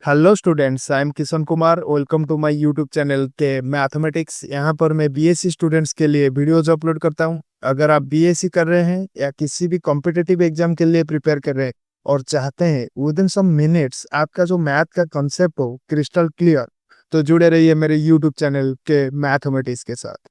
Hello students, I am Kishan Kumar. Welcome to my YouTube channel के mathematics. यहाँ पर मैं बीएससी स्टूडेंट्स के लिए वीडियोज अपलोड करता हूँ। अगर आप बीएससी कर रहे हैं या किसी भी कॉम्पिटिटिव एग्जाम के लिए प्रिपेयर कर रहे हैं और चाहते हैं विद इन सम मिनट्स आपका जो मैथ का कॉन्सेप्ट हो क्रिस्टल क्लियर, तो जुड़े रहिए मेरे यूट्यूब चैनल के मैथमेटिक्स के साथ।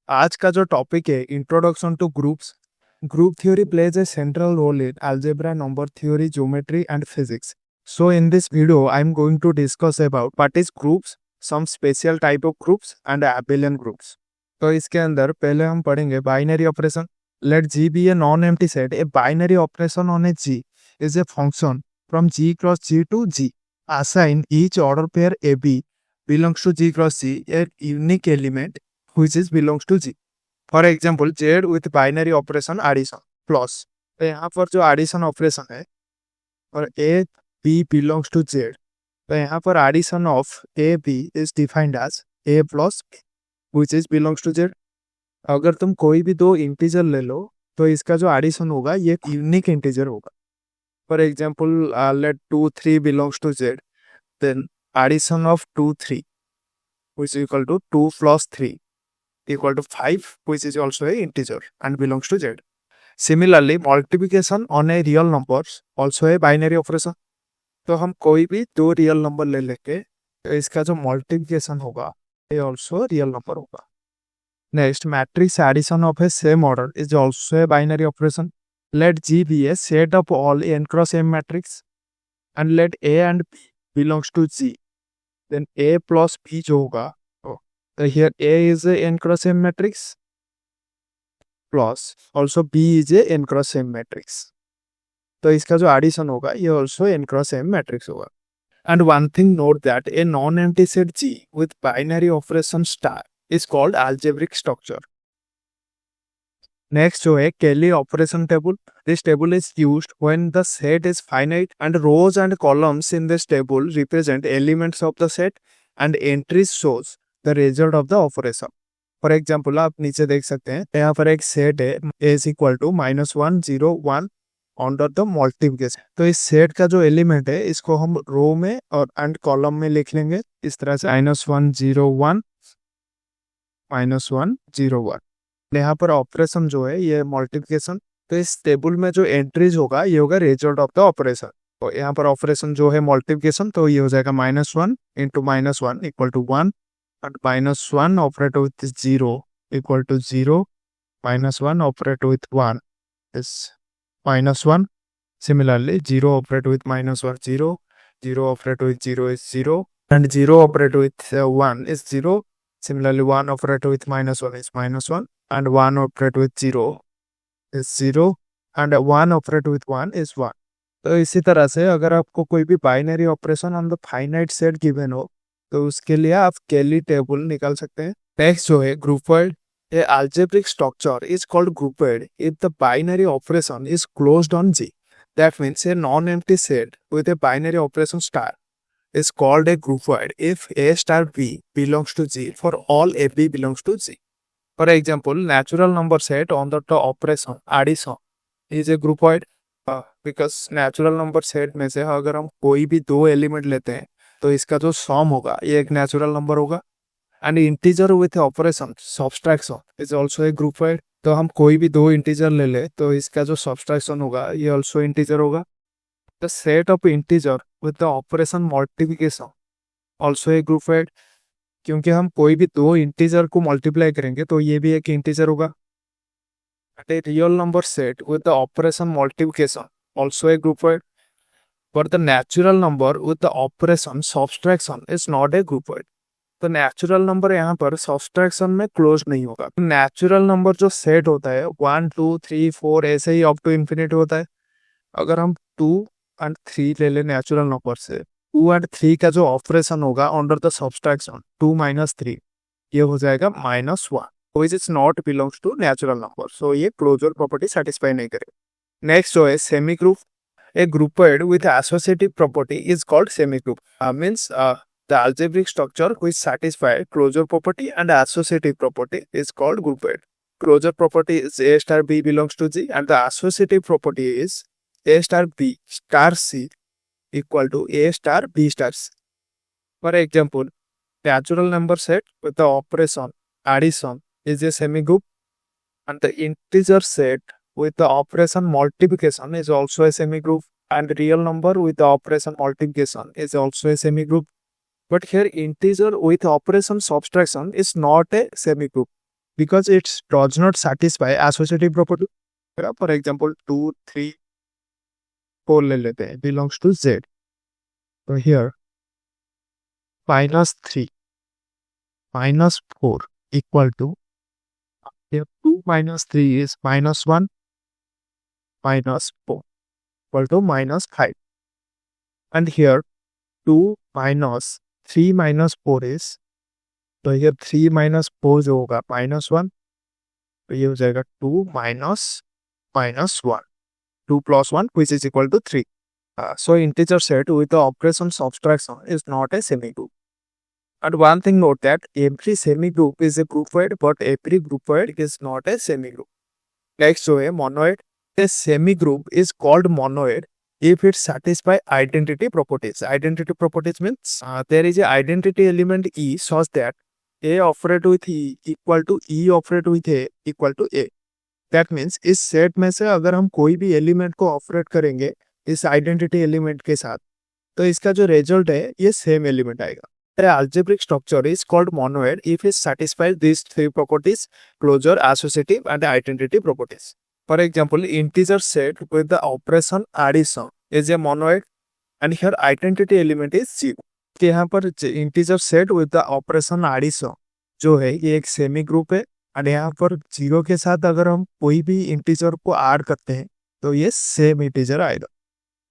आज का जो टॉपिक है introduction two groups. Group theory plays a central role in algebra, number theory, geometry, and physics. So in this video, I'm going to discuss about what is groups, some special type of groups, and abelian groups. तो इसके अंदर पहले हम पढ़ेंगे binary operation. Let G be a non-empty set. A binary operation on a G is a function from G cross G to G. Assign each order pair AB belongs to G cross G a unique element which is belongs to G. For example Z with binary operation addition plus, तो यहाँ पर जो addition operation है और A B belongs to Z, तो यहाँ पर addition of A B is defined as A plus B which is belongs to Z. अगर तुम कोई भी दो इंटीजर ले लो तो इसका जो एडिशन होगा ये यूनिक इंटीजर होगा। For example let 2 3 belongs to Z, then addition of 2 3 which is equal to 2 plus 3 equal to 5, which is also a integer and belongs to Z. Similarly, multiplication on a real numbers also a binary operation. तो हम कोई भी दो real number ले लेके तो इसका जो मल्टीप्लिकेशन होगा ये ऑल्सो रियल नंबर होगा। Next, matrix addition of a same order is also a binary operation. Let G be a set of all n cross m matrix and let a and b belongs to G, then a plus b जो होगा, so here A is a n cross m matrix plus also B is a n cross m matrix. तो इसका जो addition होगा ये also n cross m matrix होगा। And one thing note that a non-empty set G with binary operation star is called algebraic structure. Next जो है Kelly operation table. This table is used when the set is finite and rows and columns in this table represent elements of the set and entries shows the result of the operation. For example आप नीचे देख सकते हैं यहाँ पर एक set है A is equal to -1 0 1 under the multiplication. तो इस सेट का जो एलिमेंट है इसको हम रो में और एंड कॉलम में लिख लेंगे इस तरह से -1 0 1 -1 0 1। यहाँ पर ऑपरेशन जो है ये मल्टीप्लिकेशन, तो इस टेबल में जो एंट्रीज होगा ये होगा रिजल्ट ऑफ द ऑपरेशन। तो यहाँ पर ऑपरेशन जो है मल्टीप्लिकेशन, तो ये हो जाएगा -1 into -1 equal to 1 and -1 operated with 0 equal to 0, -1 operated with 1 is -1. Similarly, 0 operated with -1 0, 0 operated with 0 is 0, and 0 operated with 1 is 0. Similarly, 1 operated with -1 is -1, and 1 operated with 0 is 0, and 1 operated with 1 is 1. तो इसी तरह से अगर आपको कोई भी binary operation on the finite set given हो तो उसके लिए आप केली टेबल निकाल सकते हैं। नेक्स्ट जो है ग्रुपेड। ए algebraic structure is called grouped if the binary operation is closed on G. That means a non-empty set with a binary operation star is called a grouped if A star B belongs to G for all AB belongs to G. For example, natural number set on the operation addition is a grouped because natural number set में से अगर हम कोई भी दो element लेते हैं तो इसका जो सम होगा ये एक नेचुरल नंबर होगा। And integer with operation subtraction is also a groupoid. तो हम कोई भी दो इंटीजर ले ले तो इसका जो सब्सट्रैक्शन होगा ये ऑल्सो इंटीजर होगा। The set of integer with the operation multiplication also a groupoid, क्योंकि हम कोई भी दो इंटीजर को मल्टीप्लाई करेंगे तो ये भी एक इंटीजर होगा। A real number set with the operation multiplication also a groupoid, but the natural number with the operation subtraction is not a grouped. तो नेचुरल नंबर यहाँ पर सब्सट्रैक्शन में क्लोज नहीं होगा। नेचुरल नंबर जो सेट होता है 1 2 3 4 ऐसे ही अप टू इंफिनिटी होता है। अगर हम 2 और 3 ले लें नेचुरल नंबर से, 2 और 3 का जो ऑपरेशन होगा अंडर द सब्सट्रैक्शन 2 - 3 ये हो जाएगा -1, which is not belongs to natural number. So ये क्लोजर प्रॉपर्टी सेटिस्फाई नहीं करेगा। नेक्स्ट जो है semi group. A grouped with associative property is called semigroup. Means the algebraic structure which satisfy closure property and associative property is called grouped. closure property is A star B belongs to G, and the associative property is A star B star C equal to A star B star C. For example, natural number set with the operation addition is a semigroup, and the integer set with the operation multiplication is also a semigroup, and real number with the operation multiplication is also a semigroup. But here integer with operation subtraction is not a semigroup because it does not satisfy associative property. For example, 2, 3, 4 ले लेते हैं, belongs to Z. So here -3 -4 equal to, here 2 minus 3 is -1 -4 equal to -5. And here 2 minus 3 minus 4 is, तो here 3 minus 4 जो होगा -1, तो ये हो जाएगा 2 minus -1, 2 plus 1 which is equal to 3. So integer set with the operation subtraction is not a semigroup. And one thing note that every semigroup is a groupoid, but every groupoid is not a semigroup. Next so a monoid. A semigroup is called monoid if it satisfies identity properties. Identity properties means there is a identity element E such that A operate with E equal to E operate with A equal to A. That means इस set में से अगर हम कोई भी element को operate करेंगे इस आइडेंटिटी एलिमेंट के साथ, तो इसका जो रिजल्ट है ये सेम एलिमेंट आएगा. The algebraic structure is called monoid if it satisfies these three properties: closure, associative, and identity properties. For example, integer set with the operation addition is a monoid, and here identity element is 0. कि यहाँ पर integer set with the operation addition जो है ये एक semi group है, और यहाँ पर 0 के साथ अगर हम कोई भी इंटीजर को ऐड करते हैं तो ये सेम इंटीजर आएगा.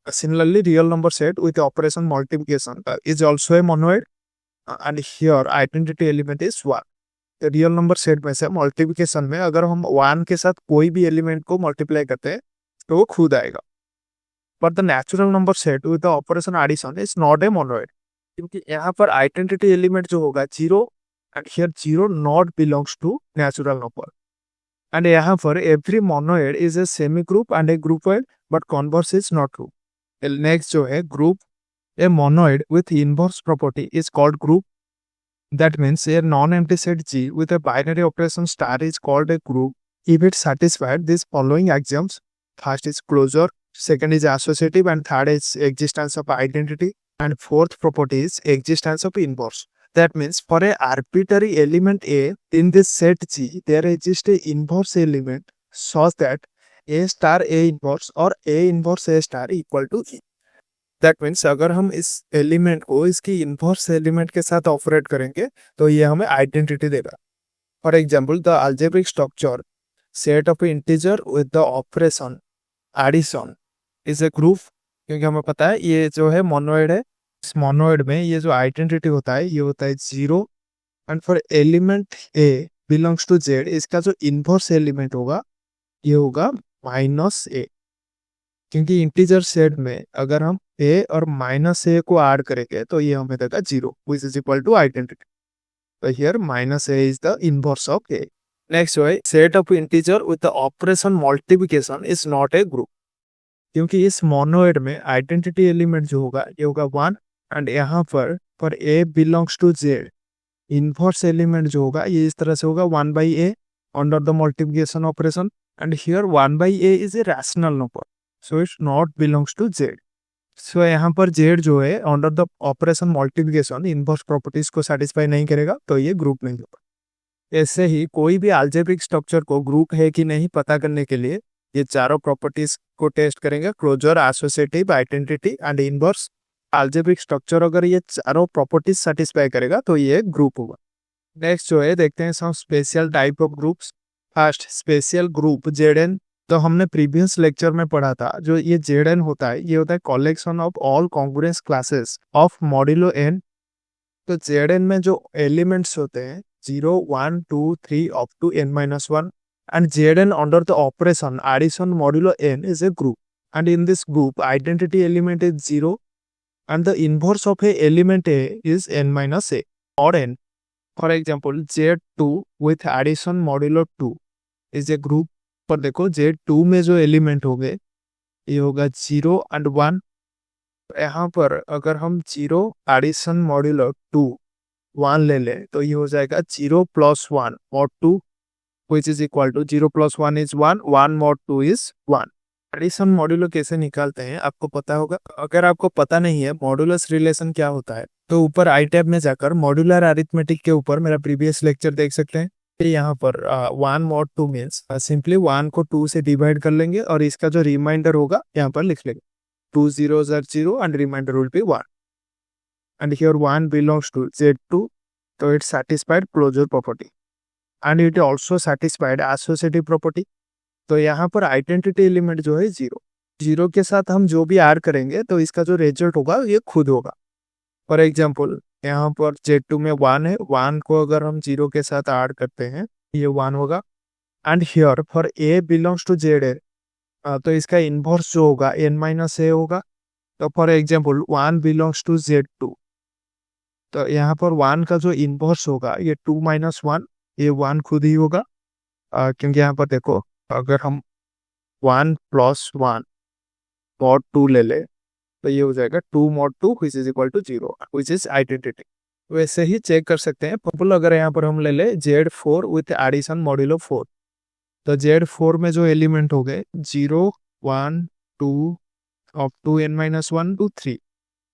Similarly, real number set with operation multiplication is also a monoid, and here identity element is 1. तो रियल नंबर सेट में से मल्टीप्लिकेशन में अगर हम 1 के साथ कोई भी एलिमेंट को मल्टीप्लाई करते हैं तो वो खुद आएगा. But the natural number set with the operation addition is not a monoid, क्योंकि यहाँ पर आइडेंटिटी एलिमेंट जो होगा 0, and here 0 not belongs to natural number. And यहाँ पर every monoid is a semigroup and a groupoid, but converse is not true. Next जो है group. A monoid with inverse property is called group. That means a non-empty set G with a binary operation star is called a group if it satisfied these following axioms. First is closure, second is associative, and third is existence of identity, and fourth property is existence of inverse. That means for a arbitrary element A in this set G, there exists a inverse element such that A star A inverse or A inverse A star equal to E. That means अगर हम इस element को इसकी inverse element के साथ operate करेंगे तो ये हमें आइडेंटिटी देगा. For example, the algebraic structure set of integer with the operation addition is a group, क्योंकि हमें पता है ये जो है मोनोइड है. इस मोनोइड में ये जो आइडेंटिटी होता है ये होता है 0, and for element A belongs to Z इसका जो इन्वर्स एलिमेंट होगा ये होगा -a, क्योंकि इंटीजर सेट में अगर हम a और -a को ऐड करेंगे तो ये हमें देगा 0 which is equal to identity. So here -a is the inverse of a. Next way, set of integer with the operation multiplication is not a group, क्योंकि इस मोनोइड में आइडेंटिटी एलिमेंट जो होगा ये होगा 1, एंड यहाँ पर for a belongs to z inverse element जो होगा ये इस तरह से होगा 1/a under the multiplication operation, and here 1/a is a rational number, so it not belongs to z. So यहाँ पर z जो है under the operation multiplication inverse properties को सेटिस्फाई नहीं करेगा तो ये ग्रुप नहीं होगा. ऐसे ही कोई भी अलजेब्रिक स्ट्रक्चर को ग्रुप है कि नहीं पता करने के लिए ये चारों प्रॉपर्टीज को टेस्ट करेंगे: closure, associative, identity and inverse. Algebraic structure अगर ये चारों प्रॉपर्टीज सेटिस्फाई करेगा तो ये ग्रुप होगा. नेक्स्ट जो है देखते हैं some special type of groups. First, special group Z N. तो हमने प्रीवियस लेक्चर में पढ़ा था जो ये जेडएन होता है ये होता है collection of all congruence classes of modulo N. तो जेडएन में जो एलिमेंट्स होते हैं 0, 1, 2, 3 up to n-1, and Z N under the operation addition modulo n is a group, and in this group identity element is 0 and the inverse of a element A is n-a or n. For example, Z2 with addition modulo 2 is a group. पर देखो Z2 में जो element हो गए ये होगा 0 और 1। यहाँ पर अगर हम 0 एडिशन मॉड्यूलर 2 1 ले ले तो ये हो जाएगा 0 + 1 mod 2 which is equal to 0 + 1 इज 1, 1 mod 2 इज 1। एडिशन मॉड्यूलो कैसे निकालते हैं आपको पता होगा। अगर आपको पता नहीं है मॉड्यूलस रिलेशन क्या होता है तो ऊपर आई टैब में जाकर मॉड्यूलर अरिथमेटिक के ऊपर मेरा प्रीवियस लेक्चर देख सकते हैं। यहाँ पर 1 mod 2 मीन्स सिंपली 1 को 2 से डिवाइड कर लेंगे और इसका जो रिमाइंडर होगा यहाँ पर लिख लेंगे 2 zeros are 0 and remainder will be 1 and here 1 belongs to Z2 so it satisfied closure property and it also satisfied associative property। तो यहाँ पर आइडेंटिटी एलिमेंट जो है 0 के साथ हम जो भी ऐड करेंगे तो इसका जो रिजल्ट होगा ये खुद होगा। फॉर एग्जाम्पल यहाँ पर Z2 में 1 है, 1 को अगर हम 0 के साथ ऐड करते हैं ये 1 होगा and here for A belongs to Z तो इसका इनवर्स जो होगा n-a होगा। तो for example 1 belongs to Z2 तो यहाँ पर 1 का जो इनवर्स होगा ये 2 - 1 ये 1 खुद ही होगा। क्योंकि यहाँ पर देखो अगर हम 1 + 1 mod 2 ले ले तो ये हो जाएगा 2 mod 2 which is equal to 0 which is identity। वैसे ही चेक कर सकते हैं। पॉपुलर अगर यहाँ पर हम ले ले Z4 विथ एडिशन मॉड्यूलो 4 तो Z4 में जो एलिमेंट हो गए 0 1 2 अप टू n-1 to 3।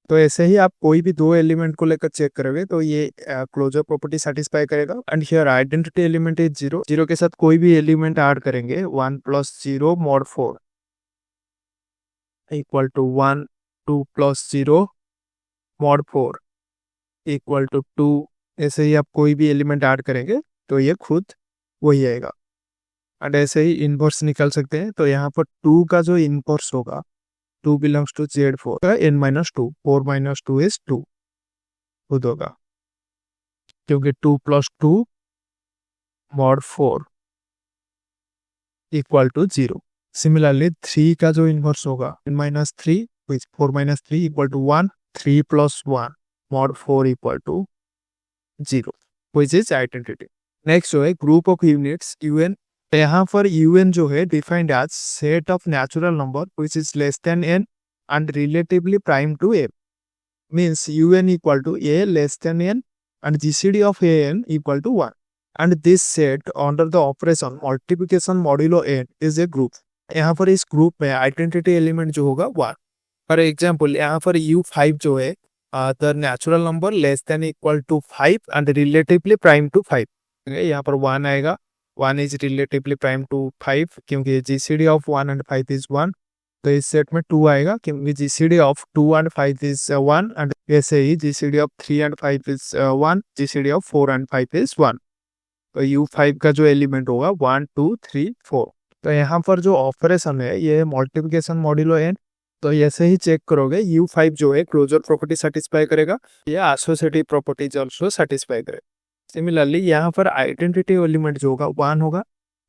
तो ऐसे ही आप कोई भी दो एलिमेंट को लेकर चेक करोगे तो ये क्लोजर प्रॉपर्टी सेटिस्फाई करेगा। And here identity element is 0 के साथ कोई भी एलिमेंट ऐड करेंगे 1 + 0 mod 4 equal to 1 2 + 0 mod 4 equal to 2। ऐसे ही आप कोई भी एलिमेंट ऐड करेंगे तो ये खुद वही आएगा। एंड ऐसे ही इनवर्स निकाल सकते हैं। तो यहाँ पर 2 का जो इनवर्स होगा 2 belongs to Z4 n-2 4 - 2 is 2 खुद होगा क्योंकि 2 + 2 mod 4 इक्वल टू 0। सिमिलरली 3 का जो इनवर्स होगा n-3 which 4 - 3 equal to 1 3 + 1 mod 4 equal to 0 which is identity। Next जो है ग्रुप ऑफ यूनिट्स UN। यहाँ पर UN जो है defined as set of natural number which is less than n and relatively prime to a means UN equal to a less than n and GCD of an equal to 1 and this set under the operation multiplication modulo n is a group। यहाँ पर इस group में identity element जो होगा 1। For example यहाँ पर U5 जो है the natural number less than equal to 5 and relatively prime to 5। यहाँ पर 1 आएगा 1 is relatively prime to 5 क्योंकि GCD of 1 and 5 is 1। तो इस सेट में 2 आएगा क्योंकि GCD of 2 and 5 is 1 and ऐसे ही GCD of 3 and 5 is 1, GCD of 4 and 5 is 1। तो U5 का जो एलिमेंट होगा 1 2 3 4। तो यहाँ पर जो ऑपरेशन है ये मल्टीप्लिकेशन मॉड्यूलो n। तो ऐसे ही चेक करोगे U5 जो है क्लोजर प्रॉपर्टी सेटिस्फाई करेगा या एसोसिएटिव प्रॉपर्टीज आल्सो सेटिस्फाई करेगा। सिमिलरली यहाँ पर आइडेंटिटी एलिमेंट जो होगा 1 होगा।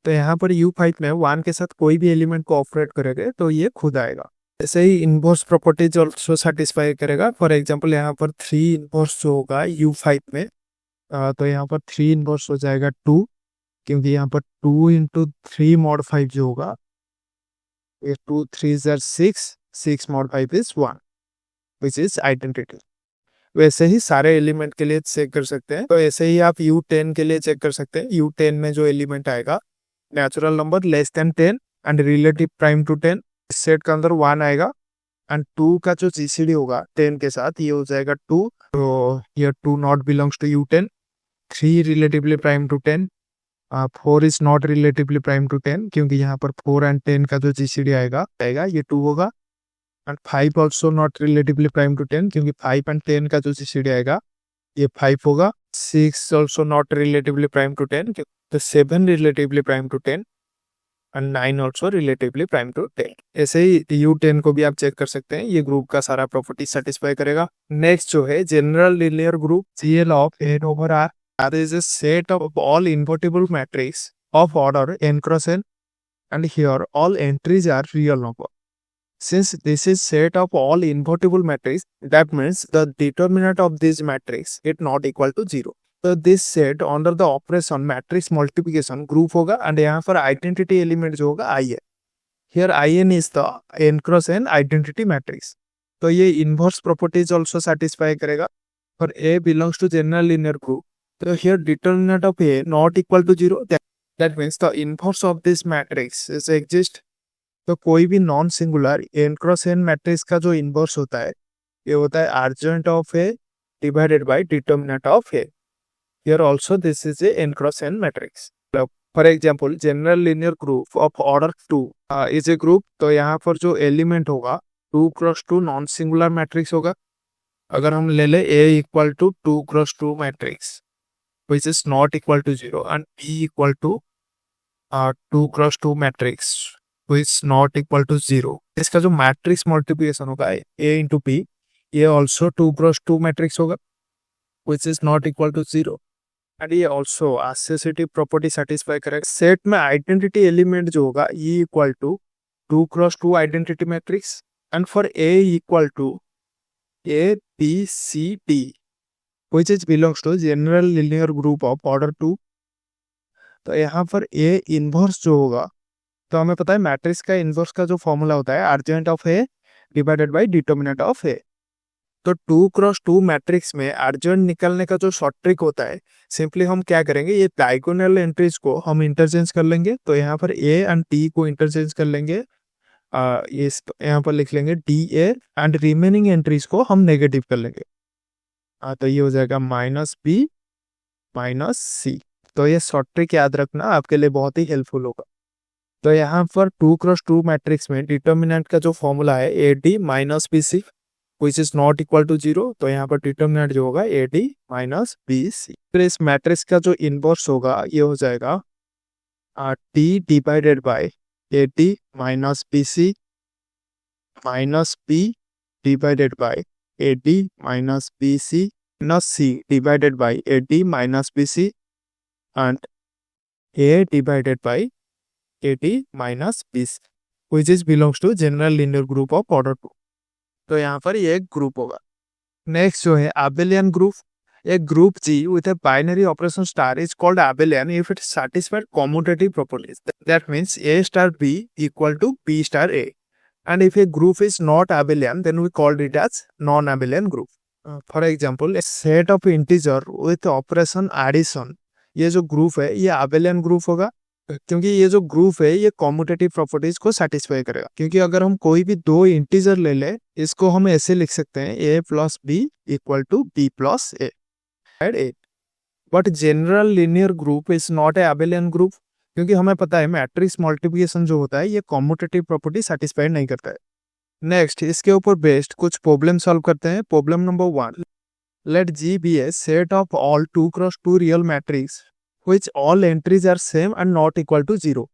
तो यहाँ पर U5 में 1 के साथ कोई भी एलिमेंट को ऑपरेट करेंगे तो ये खुद आएगा। ऐसे ही इनवर्स प्रॉपर्टीज आल्सो सेटिस्फाई करेगा। फॉर एग्जांपल यहाँ पर 3 इनवर्स जो होगा U5 में तो यहाँ पर 3 इनवर्स हो जाएगा 2 क्योंकि यहाँ पर 2 × 3 mod 5 जो होगा ये 2 3s are 6 mod 5 is 1 which is identity। वैसे ही सारे एलिमेंट के लिए चेक कर सकते हैं। तो ऐसे ही आप U10 के लिए चेक कर सकते हैं। U10 में जो एलिमेंट आएगा natural number less than 10 and relative prime to 10। इस सेट के अंदर 1 आएगा एंड 2 का जो GCD होगा 10 के साथ ये हो जाएगा 2। तो ये 2 not belongs to U10। 3 relatively prime to 10, 4 is not relatively prime to 10 क्योंकि यहाँ पर 4 एंड 10 का जो GCD आएगा ये 2 होगा। And 5 also not relatively prime to 10 क्योंकि 5 एंड 10 का जो GCD आएगा ये 5 होगा। 6 also not relatively prime to 10 तो 7 relatively prime to 10 and 9 also relatively prime to 10। ऐसे ही U10 को भी आप चेक कर सकते हैं। ये ग्रुप का सारा प्रॉपर्टी सेटिस्फाई करेगा। नेक्स्ट जो है general linear group GL of n over R that is a set of all invertible matrix of order n cross n and here all entries are real number। Since this is set of all invertible matrix that means the determinant of this matrix is not equal to 0। तो this set under the operation matrix multiplication group होगा and यहाँ पर identity element जो होगा I है। Here I N is the N cross N identity matrix. तो ये inverse properties also satisfy करेगा for A belongs to general linear group. तो here determinant of A not equal to 0, that means the inverse of this matrix is exist. तो कोई भी non singular N cross N matrix का जो inverse होता है ये होता है urgent of A divided by determinant of A. Here also this is a n cross n matrix. For example general linear group of order 2 is a group. तो यहाँ पर जो एलिमेंट होगा 2 क्रॉस 2 नॉन सिंगुलर मैट्रिक्स होगा। अगर हम ले ले A equal to 2 cross 2 matrix which is not equal to 0 and B equal to 2 cross 2 matrix which not equal to 0, इसका जो मैट्रिक्स मल्टीप्लिकेशन होगा A इंटू B, ये ऑल्सो 2 क्रॉस 2 मैट्रिक्स होगा which is not equal to 0 and ये also associative property satisfy करेगा। Set में identity element जो होगा E equal to 2 cross 2 identity matrix and for A equal to A B C D which is belongs to general linear group of order 2। तो यहाँ पर A inverse जो होगा, तो हमें पता है मैट्रिक्स का इनवर्स का जो फॉर्मूला होता है urgent of A divided by determinant of A। तो 2 क्रॉस 2 मैट्रिक्स में अर्जेंट निकलने का जो शॉर्ट ट्रिक होता है, सिंपली हम क्या करेंगे, ये डायगोनल एंट्रीज को हम इंटरचेंज कर लेंगे। तो यहाँ पर A एंड D को इंटरचेंज कर लेंगे, इस यहाँ पर लिख लेंगे DA एंड रिमेनिंग एंट्रीज को हम नेगेटिव कर लेंगे। तो ये हो जाएगा -B -C। तो ये शॉर्ट ट्रिक याद रखना आपके लिए बहुत ही हेल्पफुल होगा। तो यहाँ पर 2 क्रॉस 2 मैट्रिक्स में डिटर्मिनेंट का जो फॉर्मूला है AD -BC which is not equal to 0। तो यहाँ पर डिटर्मिनेंट जो होगा AD -BC। फिर इस मैट्रिक्स का जो इनवर्स होगा ये हो जाएगा T divided by AD -BC -B divided by AD -BC C divided by AD -BC and A divided by AD -BC which is belongs to general linear group of order 2। तो यहाँ पर ये एक group होगा। Next जो है abelian group. एक group G with a binary operation star is called abelian if it satisfies commutative properties, that means A star B equal to B star A, and if a group is not abelian then we called it as non-abelian group। For example set of integer with operation addition, ये जो group है ये abelian group होगा क्योंकि ये जो group है ये कॉम्यूटेटिव प्रॉपर्टीज को सेटिस्फाई करेगा। क्योंकि अगर हम कोई भी दो इंटीजर ले ले, इसको हम ऐसे लिख सकते हैं A + B equal to B + A। But general linear group is not a abelian group, क्योंकि हमें पता है मैट्रिक्स मल्टीप्लिकेशन जो होता है ये कॉम्यूटेटिव प्रॉपर्टी सेटिस्फाई नहीं करता है। नेक्स्ट इसके ऊपर बेस्ड कुछ प्रॉब्लम सॉल्व करते हैं। Problem number 1, let G be a set of all 2 cross 2 real matrix which all entries are same and not equal to 0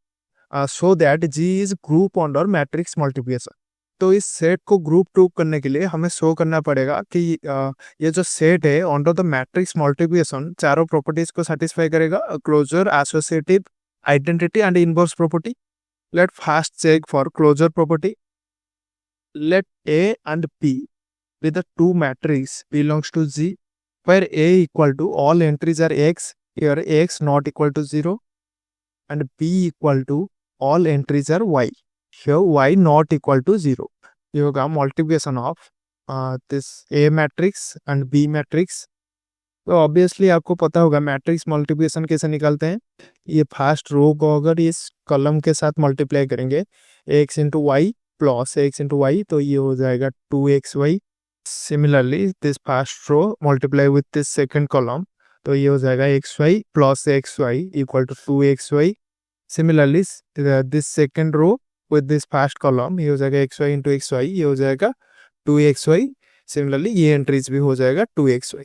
so that G is group under matrix multiplication। तो इस set को group prove करने के लिए हमें show करना पड़ेगा कि ये जो सेट है अंडर द मैट्रिक्स मल्टीप्लिकेशन चारों प्रॉपर्टीज को सेटिस्फाई करेगा, closure, associative, identity and inverse property. Let first check for closure property. Let A and B be the two matrix belongs to G where A equal to all entries are X, here X not equal to 0, and B equal to all entries are Y, here Y not equal to 0। ये होगा multiplication of this A matrix and B matrix। तो obviously आपको पता होगा matrix multiplication कैसे निकालते हैं। ये फर्स्ट रो को अगर इस कॉलम के साथ मल्टीप्लाई करेंगे X into Y plus X into Y, तो ये हो जाएगा 2XY। Similarly this first row multiply with this second column, तो ये हो जाएगा XY plus XY equal to 2XY। Similarly this second row with this first column, ये हो जाएगा XY इंटू XY, ये हो जाएगा 2XY। सिमिलरली ये एंट्रीज भी हो जाएगा 2XY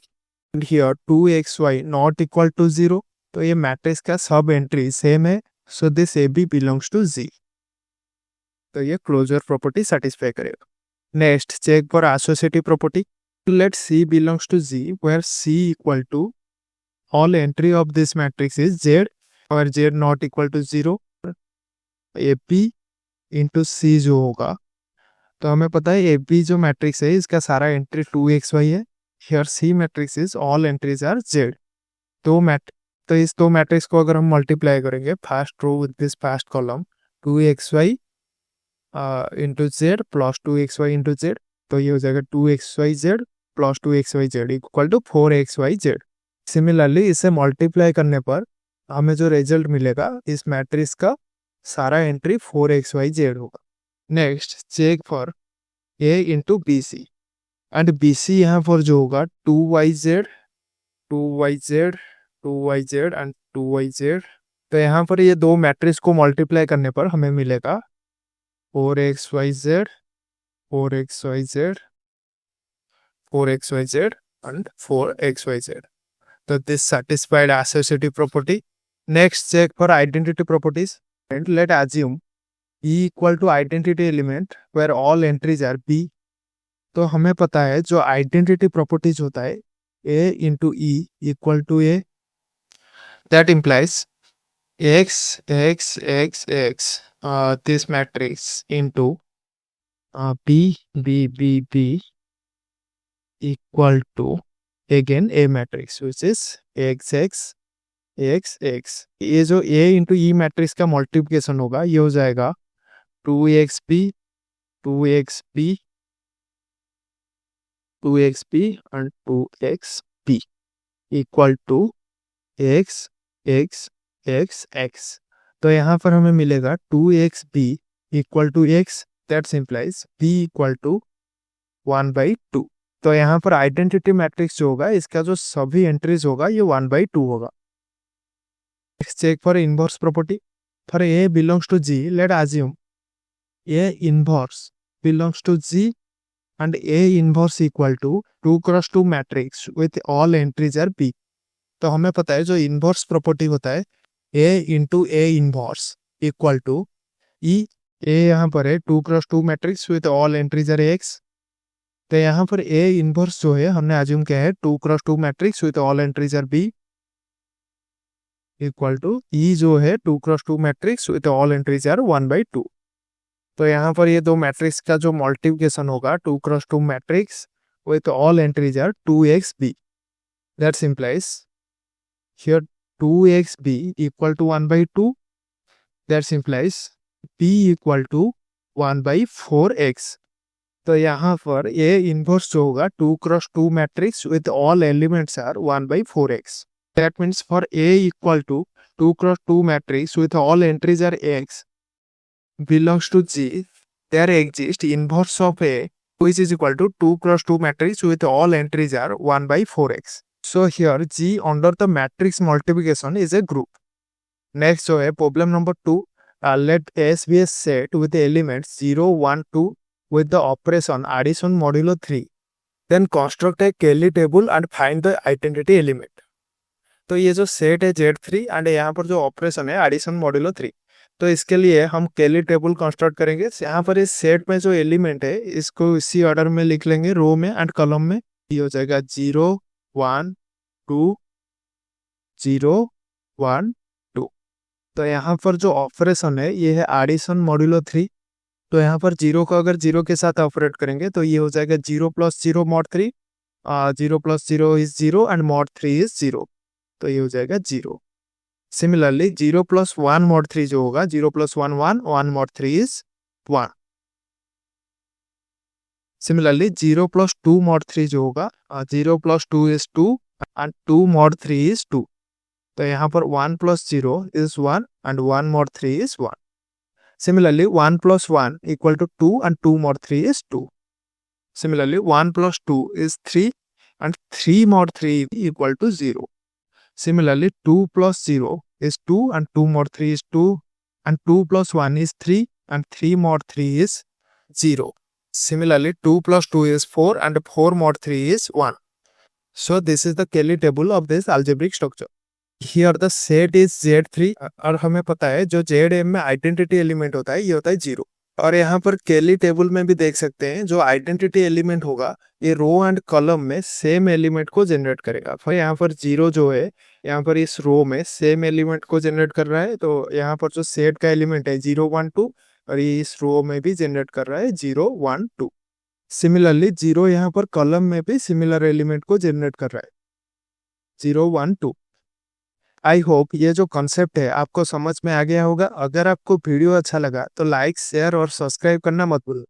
and here 2XY not equal to 0। तो ये मैट्रिक्स का सब एंट्री सेम है, so this AB belongs to G। तो ये क्लोजर प्रॉपर्टी सेटिस्फाई करेगा। Next check for associative property. Let C belongs to G where C equal to all entry of this matrix is Z और Z not equal to 0। AP into C जो होगा, तो हमें पता है AP जो matrix है इसका सारा एंट्री 2XY है। Here C matrix is all entries are Z। इस दो मैट्रिक्स को अगर हम मल्टीप्लाई करेंगे, first row with this first column 2xy into Z plus 2xy into Z, तो ये हो जाएगा 2xyz plus 2xyz equal to 4xyz। Similarly इसे मल्टीप्लाई करने पर हमें जो रिजल्ट मिलेगा इस मैट्रिक्स का सारा एंट्री 4xyz होगा। Next check for A into B C and B C यहाँ पर जो होगा 2yz 2yz 2yz and 2yz। तो यहाँ पर ये दो मैट्रिक्स को मल्टीप्लाई करने पर हमें मिलेगा 4xyz 4xyz 4xyz and 4xyz. So this satisfied associative property. Next check for identity properties and let assume E equal to identity element where all entries are B. तो हमें पता है जो identity properties होता है A into E equal to A, that implies x x x x this matrix into B B B B equal to again A matrix which is x x x x। ये जो A into E matrix का multiplication होगा ये हो जाएगा 2xb 2xb 2xb and 2xb equal to x x x x। तो यहाँ पर हमें मिलेगा 2xb equal to x, that implies b equal to 1/2। तो यहाँ पर आइडेंटिटी मैट्रिक्स जो होगा इसका जो सभी एंट्रीज होगा ये 1/2 होगा। Next check for inverse property for A belongs to G, let assume A inverse belongs to G and A inverse equal to 2x2 matrix with all entries are B। तो हमें पता है जो इनवर्स प्रॉपर्टी होता है A into A inverse equal to E, A यहाँ पर है 2x2 matrix with all entries are X। तो यहाँ पर A इनवर्स जो है हमने अज्यूम किया है 2x2 matrix with all entries are B equal to E जो है 2x2 matrix with all entries are 1/2। तो यहाँ पर ये दो मैट्रिक्स का जो मल्टीप्लिकेशन होगा 2x2 matrix with all entries are 2xb, that implies here 2xb equal to 1/2, that implies b equal to 1/4x। तो यहाँ पर A इनवर्स जो होगा 2x2 matrix with all elements are 1/4x। That means for A equal to 2x2 matrix with all entries are X belongs to G, there exists inverse of A which is equal to 2x2 matrix with all entries are 1/4x. So here G under the matrix multiplication is a group. Next so है problem number 2, let S be a set with the elements 0 1 2 with the operation addition modulo 3, then construct a Kelly table and find the identity element। तो ये जो set है Z3 and यहाँ पर जो operation है addition modulo 3, तो इसके लिए हम केली टेबल कंस्ट्रक्ट करेंगे। यहाँ पर इस सेट में जो एलिमेंट है इसको इसी ऑर्डर में लिख लेंगे रो में एंड कॉलम में। ये हो जाएगा 0 1 2 0 1 2। तो यहाँ पर जो ऑपरेशन है ये है एडिशन मॉड्यूलो 3। तो यहाँ पर 0 को अगर 0 के साथ ऑपरेट करेंगे तो ये हो जाएगा 0 + 0 mod 3, 0 + 0 is 0 and mod 3 is 0, तो ये हो जाएगा 0। सिमिलरली 0 + 1 mod 3 जो होगा 0 + 1 1 1 mod 3 is 1। सिमिलरली 0 + 2 mod 3 जो होगा 0 + 2 is 2 एंड 2 mod 3 is 2। तो यहाँ पर 1 + 0 is 1 and 1 mod 3 is 1। Similarly 1 + 1 equal to 2 and 2 mod 3 is 2। Similarly 1 + 2 is 3 and 3 mod 3 equal to 0। Similarly, 2 + 0 is 2 and 2 mod 3 is 2 and 2 + 1 is 3 and 3 mod 3 is 0. Similarly, 2 + 2 is 4 and 4 mod 3 is 1. So this is the Kelly table of this algebraic structure. Here the set is Z3 और हमें पता है जो ZM में identity element होता है ये होता है 0। और यहाँ पर केली टेबल में भी देख सकते हैं जो आइडेंटिटी एलिमेंट होगा ये रो एंड कॉलम में सेम एलिमेंट को जनरेट करेगा। फिर यहाँ पर 0 जो है यहाँ पर इस रो में सेम एलिमेंट को जनरेट कर रहा है, तो यहाँ पर जो सेट का एलिमेंट है 0 1 2 और ये इस रो में भी जनरेट कर रहा है 0 1 2। सिमिलरली 0 यहाँ पर कॉलम में भी सिमिलर एलिमेंट को जनरेट कर रहा है 0 1 2। आई होप ये जो कॉन्सेप्ट है आपको समझ में आ गया होगा। अगर आपको वीडियो अच्छा लगा तो लाइक शेयर और सब्सक्राइब करना मत भूलो।